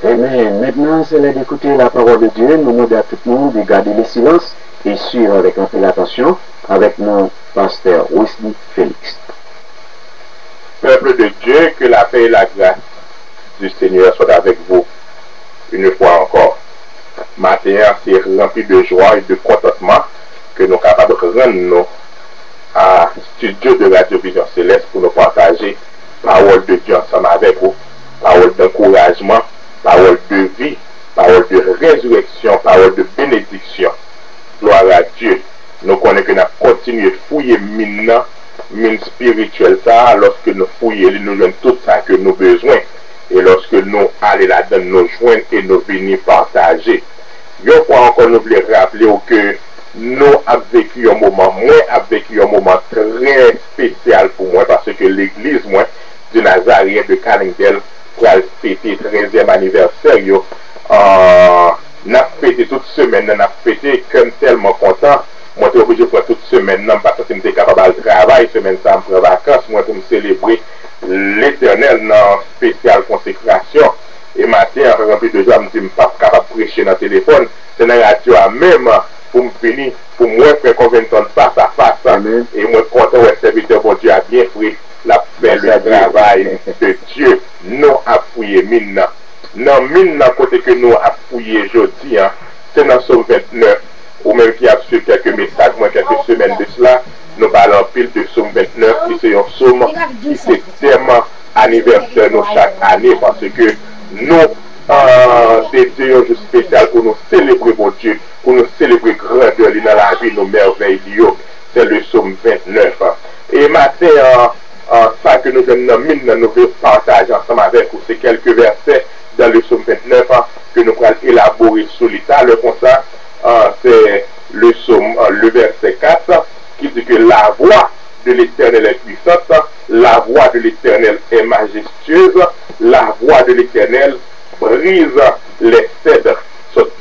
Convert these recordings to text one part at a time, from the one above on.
Amen. Maintenant, c'est l'heure d'écouter la parole de Dieu. Nous demandons à tout le monde de garder le silence et suivre avec un peu d'attention avec mon pasteur Wesley Félix. Peuple de Dieu, que la paix et la grâce du Seigneur soient avec vous une fois encore. Matin, c'est rempli de joie et de contentement que nous sommes capables de rendre nous à studio de Radio Vision Céleste pour nous partager parole de Dieu ensemble avec vous, parole d'encouragement, parole de vie, parole de résurrection, parole de bénédiction. Gloire à Dieu. Nous connaissons que nous continuons de fouiller mine spirituelle ça, lorsque nous fouillons, nous joignons tout ça que nous avons besoin. Et lorsque nous allons là-dedans, nous joignons et nous venons partager. Une fois encore, nous voulons rappeler que nous avons vécu un moment, moi, avons vécu un moment très spécial pour moi, parce que l'église, moi, du Nazarien de Caningdale, pour fêter le 13e anniversaire, nous avons fêté toute semaine, nous avons fêté comme tellement content. Moi, je suis obligé de faire toute semaine, parce que je suis capable de travailler, semaine ça, je prends vacances, moi, pour me célébrer l'éternel dans spéciale consécration. Et matin, rempli de joie, je ne suis pas capable de prêcher dans le téléphone, c'est dans la radio même pour me venir, pour moi, faire combien de temps face à face. Amen. Et moi, content, le serviteur, bon Dieu, a bien fait la fait le travail de Dieu. Nous avons fouillé mine. Dans mine, côté que nous avons fouillé aujourd'hui, c'est dans Somme 29, ou même qui a reçu quelques messages, moi, quelques semaines de cela, nous parlons pile de Somme 29, qui c'est un somme qui c'est tellement anniversaire nous chaque année, parce que nous, c'est un jour spécial pour nous célébrer mon Dieu, pour nous célébrer grandeur dans la vie, nos merveilles, c'est le Somme 29. Et matin, ça que nous venons nous voulons partager ensemble avec vous, c'est quelques versets dans le Somme 29 que nous allons élaborer sous l'état. Le comme ça, c'est le Somme, le verset 4 qui dit que la voix de l'Éternel est puissante, la voix de l'Éternel est majestueuse, la voix de l'Éternel brise les cèdres.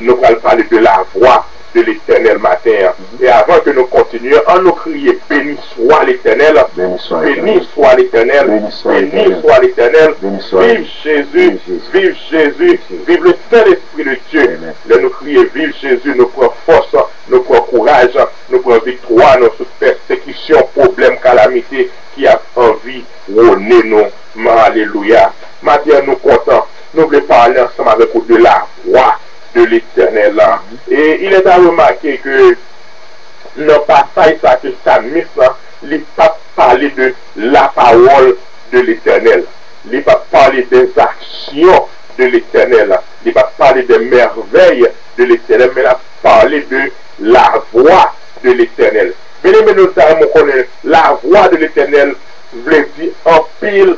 Nous allons parler de la voix de l'Éternel matin. Et avant que nous continuions, on nous crie béni soit l'Éternel, béni soit l'Éternel, béni soit l'Éternel, vive Jésus, vive Jésus, vive le Saint-Esprit de Dieu. Là nous crions vive Jésus, nous prenons force, nous prenons courage, nous prenons victoire, nous sous persécution, problème, calamité qui a envie de nous. Alléluia. Maintenant nous comptons, nous voulons parler ensemble avec vous de la voix de l'Éternel. Et il est à remarquer que le passage ça que ça mis, il n'est pas parler de la parole de l'Éternel, il n'est pas parler des actions de l'Éternel, il n'est pas parler des merveilles de l'Éternel, mais il a parlé de la voix de l'Éternel. Mais nous savons connaître la voix de l'Éternel veut dire en pile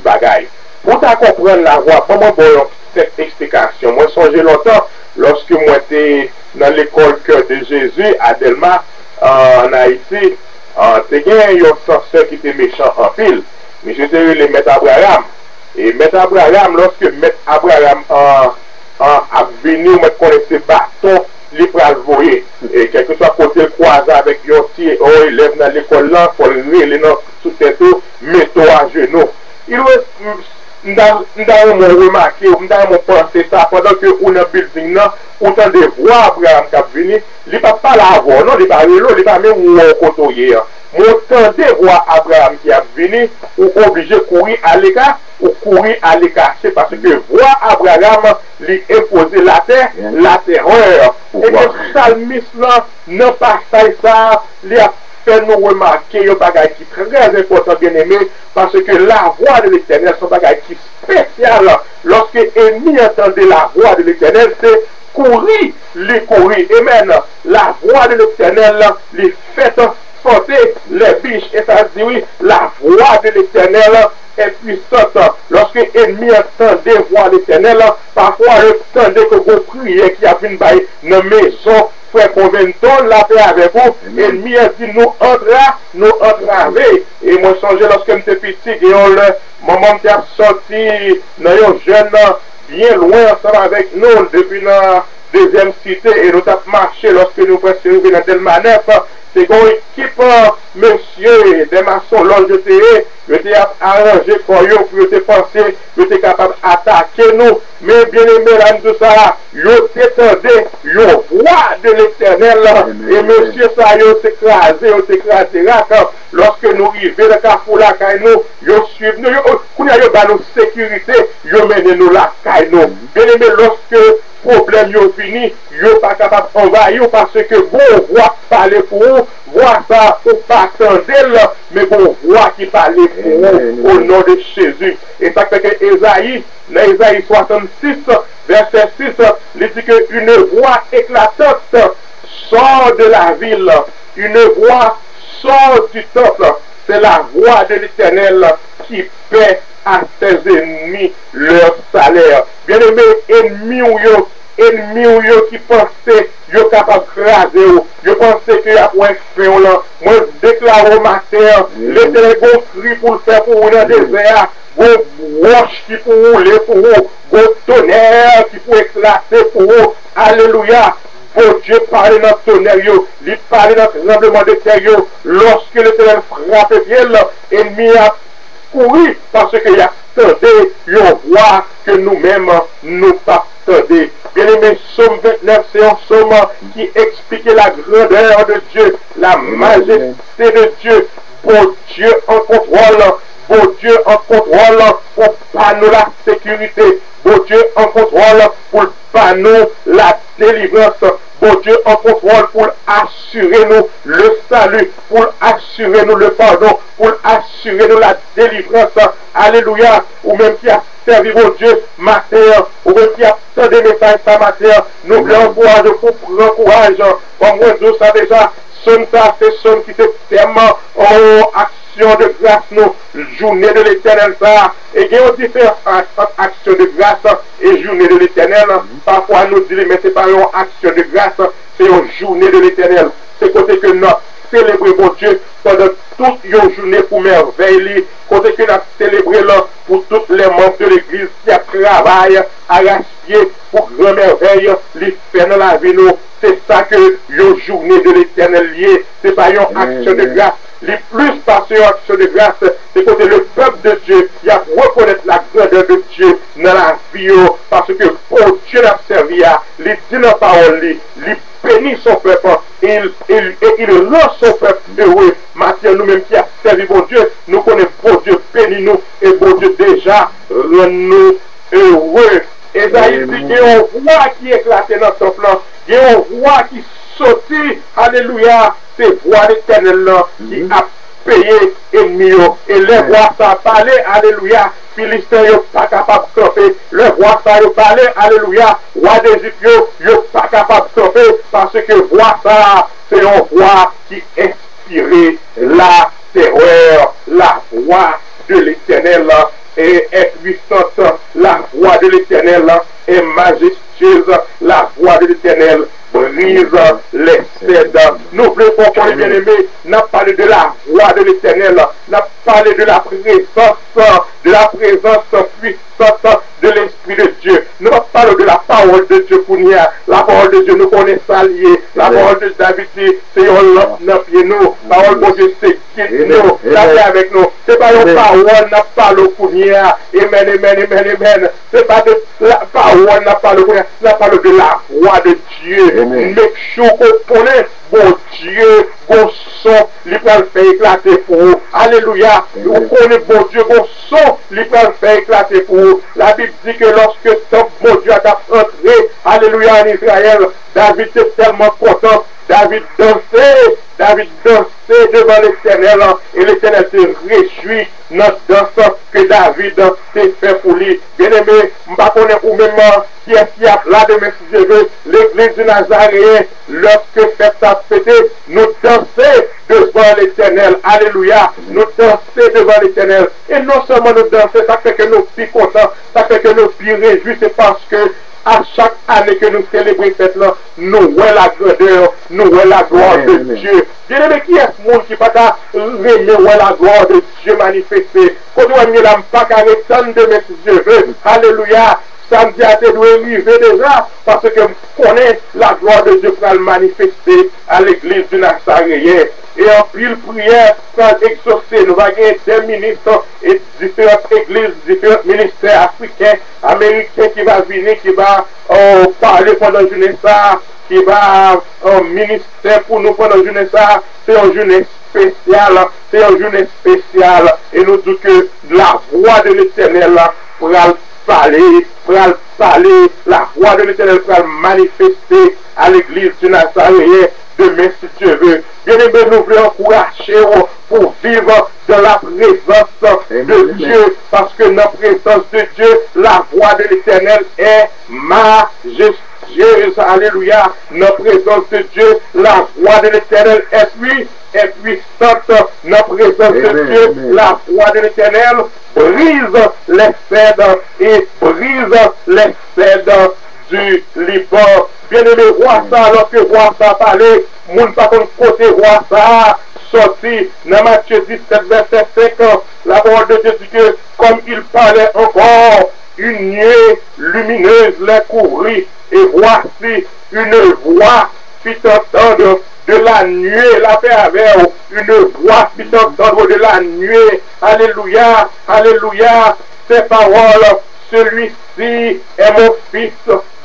bagaille. Pour comprendre la voix, comment bon cette explication? Moi, songez longtemps, lorsque moi j'étais dans l'école Cœur de Jésus à Delma, en Haïti, c'était un censeur qui était méchant en pile. Mais j'étais le Maître Abraham. Et Maître Abraham, lorsque Maître Abraham a venu, on connaissait bâton, il peut le voyer. Et quel que soit côté croisé avec un petit élève dans l'école là, pour le relever sous tête, mettons à genoux. Nous avons remarqué, nous avons pensé ça pendant que on a building là, autant de voix Abraham qui a venu, il n'est pas là avant, non, il n'est pas là, il n'est pas même où on côtoyer. M'entendez voir Abraham qui a venu, ou obligé de courir à l'écart, ou courir à l'écart. C'est parce que voir Abraham lui imposer la terreur. Et que le psalmiste n'a pas ça, il a fait nous remarquer un bagage qui est très important, bien aimé, parce que la voix de l'Éternel, c'est un bagage qui est spécial. Lorsque l'ennemi entendait la voix de l'Éternel, c'est courir, les courir. Et maintenant, la voix de l'Éternel, les fait sauter les biches. Et ça dit oui, la voix de l'Éternel est puissante. Lorsque l'ennemi entendait voir l'Éternel, parfois il entendait que vous priez qui a une baille dans la maison. Frère, convainc-on la paix avec vous. L'ennemi a dit nous entraver. Et moi, je lorsque j'étais petit, et maman qui a sorti dans un jeune bien loin ensemble avec nous depuis la deuxième cité et nous avons marché lorsque nous sommes arrivés dans tel manef. C'est une équipe, monsieur, des maçons, l'on j'étais arrangé pour eux, pour eux penser, j'étais capable d'attaquer nous. Mais bien aimé, là, tout ça, yo t'étendez, yo voix de l'Éternel, et monsieur, ça, yo t'écrasé, lorsque nous arrivons dans le carrefour là, nous, yo suivons nous, yo ba nous sécurité, yo menez nous la caille nous. Bien aimé, lorsque problème yo fini, yo pas capable d'envahir parce que bon voix parler pour vous, voix ça ou pas attendre, mais bon voix qui parle pour vous au nom de Jésus. Et ça fait que Ésaïe, dans Ésaïe 66, verset 6, il dit que une voix éclatante sort de la ville, une voix sort du temple, c'est la voix de l'Éternel qui paie à ses ennemis leur salaire. Bien aimé, ennemis ou yo qui pensait yo capable de craser ou yo pensais que après un fait là moi déclare au matin l'Éternel gon cri pour le faire pour vous dans le désert gon roche qui pour rouler pour vous gon tonnerre qui pour éclater pour vous alléluia. Oh Dieu parle dans le tonnerre, il parle dans le tremblement de terre, lorsque l'Éternel frappe bien, l'ennemi a couru parce qu'il a tenté, il voit que nous-mêmes, nous pas tenté. Bien aimé, Psaume 29, c'est un psaume qui explique la grandeur de Dieu, la majesté de Dieu, pour Dieu en contrôle, pour Dieu en contrôle, pour pas nous la sécurité, pour Dieu en contrôle, pour pas nous la délivrance, pour Dieu en contrôle pour assurer nous le salut, pour assurer nous le pardon, pour assurer nous la délivrance. Alléluia. Ou même qui a servi mon Dieu matin, ou même qui a tant de messages ça matin, nous voulons encourager pour prendre courage. Comme moi, je sais déjà, ça, c'est son qui te tellement en action de grâce, nous, journée de l'Éternel, ça. Et il y a une différence entre action de grâce et journée de l'Éternel. Parfois, nous disons, mais ce n'est pas une action de grâce, c'est une journée de l'Éternel. C'est côté que nous célébrer mon Dieu pendant toute une journée pour merveille, côté que nous célébrer pour tous les membres de l'Église qui a travaillé, arraché pour grand merveille, les faire dans la vie, nous. C'est ça que une journée de l'Éternel liée, c'est pas une action de grâce. Les plus passées en action de grâce, c'est côté le peuple de Dieu, il y a reconnaître la grandeur de Dieu dans la vie, parce que pour Dieu l'a servi, il dit dans la parole, il bénit son peuple, et il rend son peuple heureux. Maintenant, nous-mêmes qui a servi bon Dieu, nous connaissons bon Dieu, bénis nous, et bon Dieu déjà rend nous heureux. Esaïe dit qu'il y a une voix qui éclate dans son plan, il y a une voix qui sortit, alléluia, c'est voix l'Éternel qui a payé ennemi. Et les voix ça parlé, alléluia, Philistins n'est pas capable de camper, les voix ça parlé, alléluia, roi d'Égypte n'est pas capable de camper, parce que voix ça, c'est une voix qui inspirait la terreur, la voix de l'Éternel est puissante, la voix de l'Éternel est majestueuse, la voix de l'Éternel brise les cèdres. Nous voulons qu'on est bien aimé, n'a parlé de la voix de l'Éternel, n'a parlé de la présence puissante de l'Esprit de Dieu. Nous parlons de la parole de Dieu pour nous. La parole de Dieu nous connaît salier. La parole de David, c'est un lampe dans pied nous. La parole de Dieu, c'est guide nous. La paix avec nous. C'est pas une parole, n'a pas le pour nous. Amen, amen, amen, amen. C'est pas de la parole, n'a pas le pour nous. La parole de la voix de Dieu. Make sure qu'on connaît, bon Dieu, bon son, il peut le faire éclater pour vous. Alléluia. Vous connaissez, bon Dieu, bon son, il peut le faire éclater pour vous. La Bible dit que lorsque bon Dieu a entré, alléluia, en Israël, David était tellement content. David dansait devant l'Éternel et l'Éternel se réjouit notre danse que David s'est fait pour lui. Bien-aimé, je ne sais pas ou même qui est qui a là demain si je veux, l'église du Nazaréen, lorsque fête a fêté, nous dansons devant l'Éternel. Alléluia. Nous dansons devant l'Éternel. Et non seulement nous dansons, ça fait que nous sommes contents, ça fait que nous sommes réjouis, c'est parce que à chaque année que nous célébrons cette là, nous voyons la grandeur, nous voyons la gloire de Dieu. Bien-aimé, qui est ce monde qui va aimer la gloire de Dieu manifestée? Quand on a mis la pas arrêter de mes yeux. Alléluia. Samedi a été arrivé déjà parce que je connais la gloire de Dieu pour le manifester à l'église du Nazaréen. Et en pile prière, pour exaucer, nous allons gagner des ministres et différentes églises, différents ministères africains, américains qui vont venir, qui vont parler pendant la journée ça, qui va un ministère pour nous pendant la journée ça. C'est une journée spéciale, c'est une journée spéciale. Et nous disons que la voix de l'Éternel pour parler, la voix de l'Éternel pour manifester à l'église du Nazaréen demain si Dieu veut. Bien-aimé, nous voulons encourager pour vivre dans la présence de Dieu, parce que dans la présence de Dieu, la voix de l'Éternel est majestueuse. Alléluia. Dans la présence de Dieu, la voix de l'Éternel est puissante. Dans la présence de Dieu, la voix de l'Éternel brise les cèdres et brise les cèdres du Liban. Bien-aimé, roi ça, alors que roi ça parlait, moun pas contre côté roi ça sorti dans Matthieu 17 verset 5, la parole de Dieu dit que comme il parlait encore, une nuée lumineuse les couvrit, et voici une voix fit entendre de la nuée, la paix avec une voix fit entendre de la nuée. Alléluia, alléluia, ces paroles, celui-ci est mon fils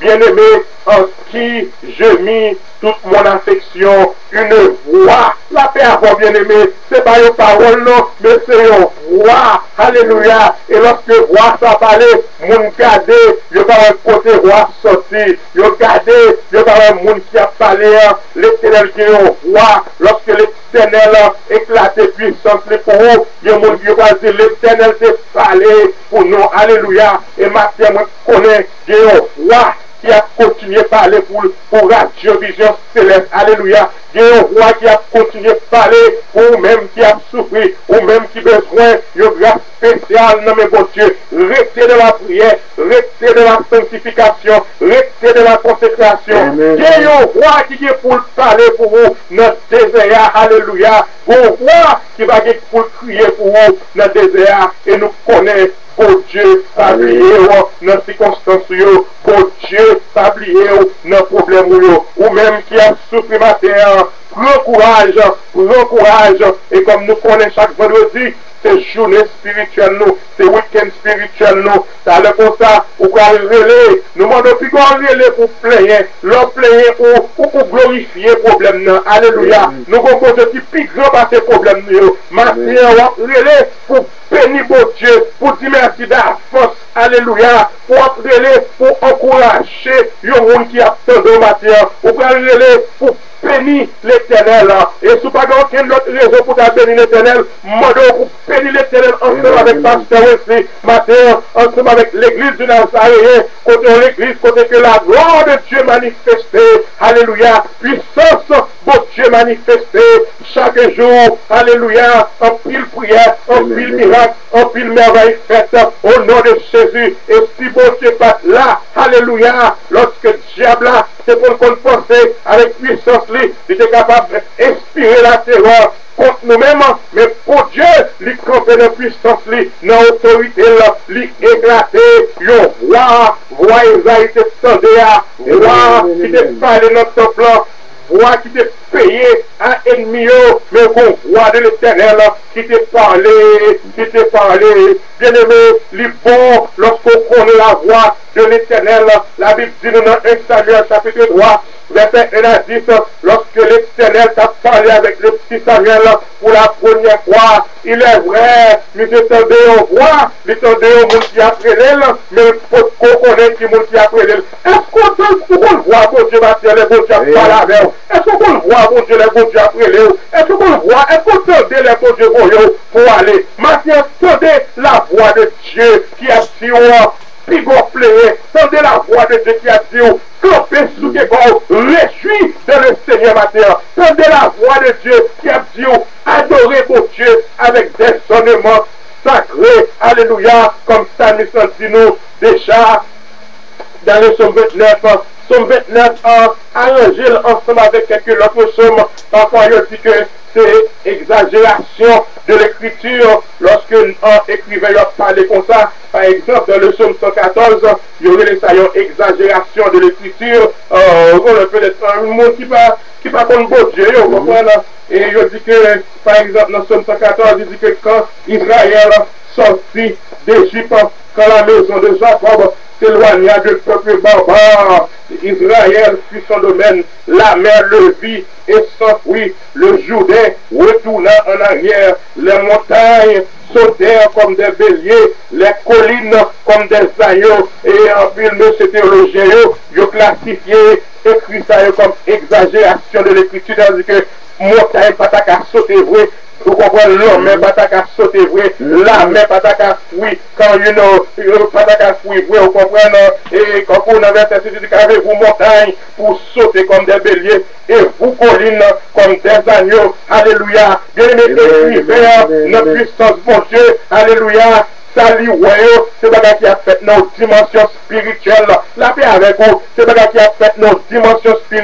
bien-aimé en qui je mis toute mon affection. Une voix, la paix avant bien-aimé, c'est pas une parole non, mais c'est une voix. Alléluia. Et lorsque voix ça parlait, mon gardé, je vais un côté roi sorti, je gardé, je vais un monde qui a parlé, l'Éternel qui est une voix, lorsque l'Éternel éclaté puissance pour vous, il y a un monde qui va dire l'Éternel s'est parlé pour nous. Alléluia. Et maintenant, je connais, il y a une voix qui a continué à parler pour Radio Vision Céleste. Alléluia. Il y a un roi qui a continué à parler pour vous-même qui a souffert, ou même qui a besoin d'une grâce spéciale dans mes bon Dieu. Restez de la prière, restez de la sanctification, restez de la consécration. Il y a un roi qui est pour parler pour vous, notre désert. Alléluia. Un roi qui va pour crier pour vous, notre désert. Et nous connaissons. Bon Dieu, pas oublier dans les circonstances, bon Dieu, pas oublier dans les problèmes, ou même qui a souffert ma terre, prends courage, et comme nous connaissons chaque vendredi, c'est journée spirituelle nous, c'est week-end spirituel nous, ça le comme ça, ou quoi relais, nous demandons plus qu'on relais pour plaigner, leur plaigner ou pour glorifier le problème non, alléluia, nous comprenons ce plus grand par ces problèmes nous, maintenant, relais pour bénir mon Dieu, pour dire merci d'avance, alléluia, pour relais, pour encourager le monde qui a tant de matière, ou pour relais, pour bénir l'Éternel, et si pas aucune autre raison pour bénir l'Éternel, demandons pour bénir l'Éternel ensemble avec Pasteur aussi, matin, ensemble avec l'église du Nazaréen, côté l'église, côté que la gloire de Dieu manifestée, alléluia, puissance, bon Dieu manifestée, chaque jour, alléluia, en pile prière, en pile miracle, en pile merveille faite, au nom de Jésus, et si bon Dieu passe là, alléluia, lorsque le diable là, c'est pour qu'on pense avec puissance, il était capable d'inspirer la terreur contre nous-mêmes, mais pour Dieu, il campe de puissance, dans l'autorité, il éclaté, le roi Isaïe te tendait à, roi qui te parle de notre plan, roi qui te payé un ennemi, mais bon, roi de l'Éternel, qui te parlait, bien-aimé, il est bon lorsqu'on connaît la voix de l'Éternel. La Bible dit dans 1 Samuel chapitre 3, verset 1 à 10, lorsque l'Éternel t'a parlé avec le petit Samuel pour la première fois, il est vrai, nous entendons voix, nous entendons monde qui a pris l'elle, mais il faut qu'on connaisse qui monde qui a pris l'elle. Est-ce qu'on le voit, bon Dieu, Mathieu, les bon Dieu parle avec vous? Est-ce qu'on le voit, bon Dieu, les bon Dieu après vous? Est-ce qu'on le voit? Est-ce qu'on entend les bon Dieu pour aller? Mathieu, entendez la voix de Dieu qui a dit, tendez la voix de Dieu qui a dit, campez sous tes corps, réjouis dans le Seigneur matin. Tendez la voix de Dieu qui a dit, adorez mon Dieu avec des sonnements sacrés. Alléluia, comme ça nous dit nous déjà dans le psaume 29. Psaume 29 arrangé ensemble avec quelques autres psaumes. Parfois, il dit que c'est exagération de l'écriture lorsque un écrivain a parlé comme ça. Par exemple, dans le psaume 114, il y aurait les exagération de l'écriture. On peut être un monde qui pas comme beau Dieu, vous comprenez? Et il dit que, par exemple, dans le psaume 114, il dit que quand Israël sortit d'Égypte, quand la maison de Jacob s'éloigna du peuple barbare, Israël fut son domaine, la mer le vit et s'enfuit, le Jourdain retourna en arrière, les montagnes sautèrent comme des béliers, les collines comme des agneaux, et en film, ces théologiens, ils ont classifié, écrit ça comme exagération de l'écriture, tandis que montagne pas qu'à sauter vrai. Vous comprenez, l'homme n'est pas qu'à sauter vrai, la main pas qu'à fouiller, quand pas qu'à fouiller vrai, vous comprenez, et quand vous avez cette vous montagne pour sauter comme des béliers, et vous collines comme des agneaux, alléluia, bien aimé, écrivain, notre puissance, mon Dieu, alléluia. Sali Wayo, c'est bagage qui a fait nos dimensions spirituelles. La paix avec vous, c'est bagage qui a fait nos dimensions spirituelles.